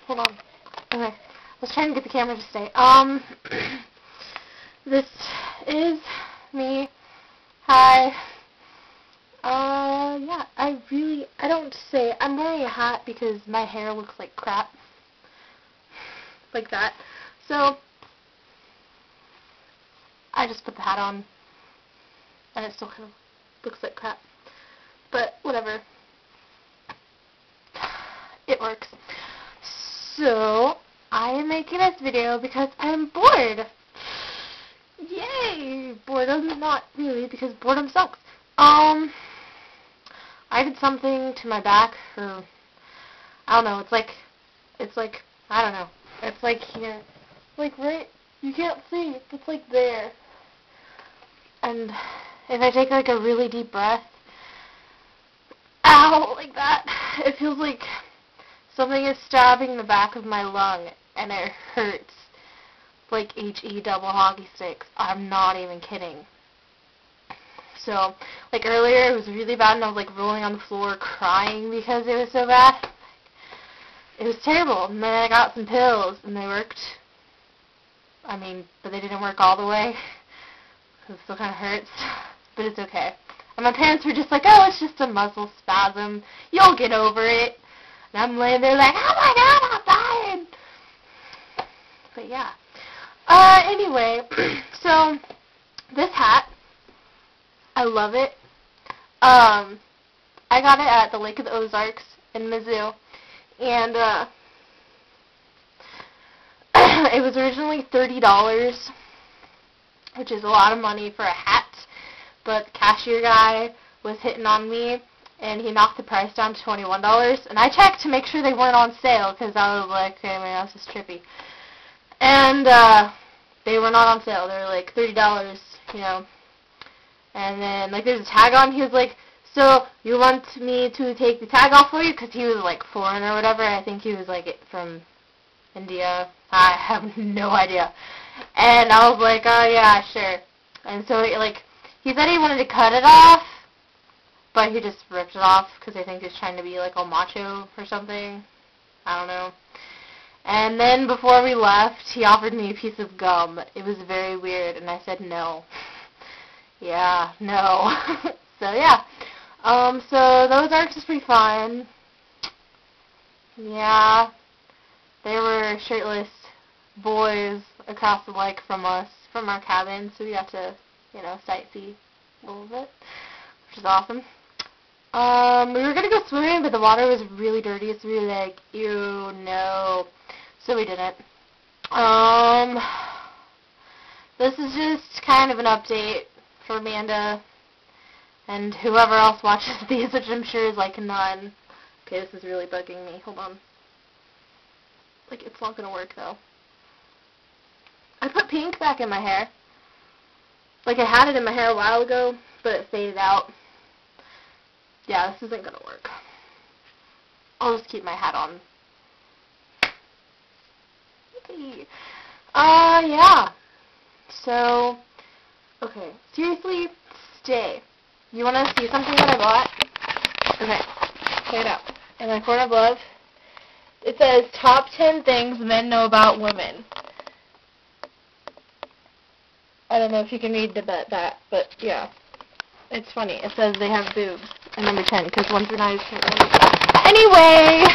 Hold on. Okay. I was trying to get the camera to stay. This is me. Hi. Yeah, I don't say, I'm wearing a hat because my hair looks like crap. Like that. So, I just put the hat on, and it still kind of looks like crap. But, whatever. It works. So, I am making this video because I'm bored. Yay! Boredom, not really, because boredom sucks. I did something to my back, or, I don't know, it's like, I don't know, it's like here, like right, you can't see, it's like there, and if I take like a really deep breath, ow, like that, it feels like something is stabbing the back of my lung, and it hurts, like HE double hockey sticks. I'm not even kidding. So, like earlier, it was really bad, and I was like rolling on the floor crying because it was so bad. It was terrible. And then I got some pills, and they worked. I mean, but they didn't work all the way. It still kind of hurts, but it's okay. And my parents were just like, oh, it's just a muscle spasm. You'll get over it. And I'm laying there like, oh my god, I'm dying. But yeah. Anyway, so this hat, I love it. I got it at the Lake of the Ozarks in Mizzou, and it was originally $30, which is a lot of money for a hat, but the cashier guy was hitting on me, and he knocked the price down to $21, and I checked to make sure they weren't on sale, because I was like, okay, man, this is trippy. And they were not on sale. They were like $30, you know. And then, like, there's a tag on. He was like, so you want me to take the tag off for you? Because he was, like, foreign or whatever. I think he was, like, from India. I have no idea. And I was like, oh, yeah, sure. And so, like, he said he wanted to cut it off, but he just ripped it off because I think he's trying to be, like, all macho or something. I don't know. And then before we left, he offered me a piece of gum. It was very weird, and I said no. Yeah, no. So, yeah. So those arcs was pretty fun. Yeah. There were shirtless boys across the lake from us, from our cabin, so we got to, you know, sightsee a little bit, which is awesome. We were going to go swimming, but the water was really dirty, so we were like, ew, no. So we didn't. This is just kind of an update for Amanda and whoever else watches these, which I'm sure is like none. Okay, this is really bugging me. Hold on. Like, it's not going to work, though. I put pink back in my hair. Like, I had it in my hair a while ago, but it faded out. Yeah, this isn't going to work. I'll just keep my hat on. Yeah. So, okay. Seriously, stay. You want to see something that I bought? Okay. Check it out. In my corner glove, it says, Top 10 Things Men Know About Women. I don't know if you can read that, but yeah. It's funny. It says they have boobs. And number 10, because 1 through 9 is can't remember. Anyway!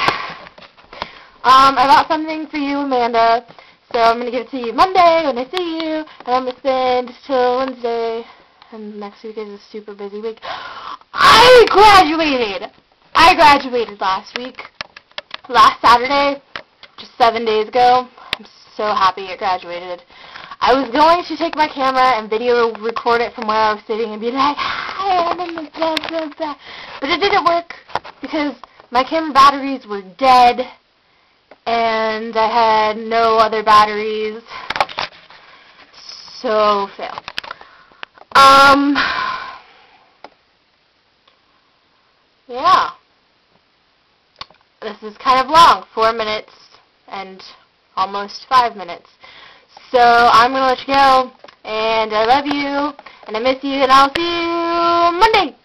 I bought something for you, Amanda, so I'm going to give it to you Monday when I see you, and I'm going to spend till Wednesday, and next week is a super busy week. I graduated last week, last Saturday, just 7 days ago. I'm so happy I graduated. I was going to take my camera and video record it from where I was sitting and be like, hi, I'm in the blah. But it didn't work, because my camera batteries were dead, and I had no other batteries, so fail. Yeah. This is kind of long, 4 minutes and almost 5 minutes. So I'm going to let you go, and I love you, and I miss you, and I'll see you Monday.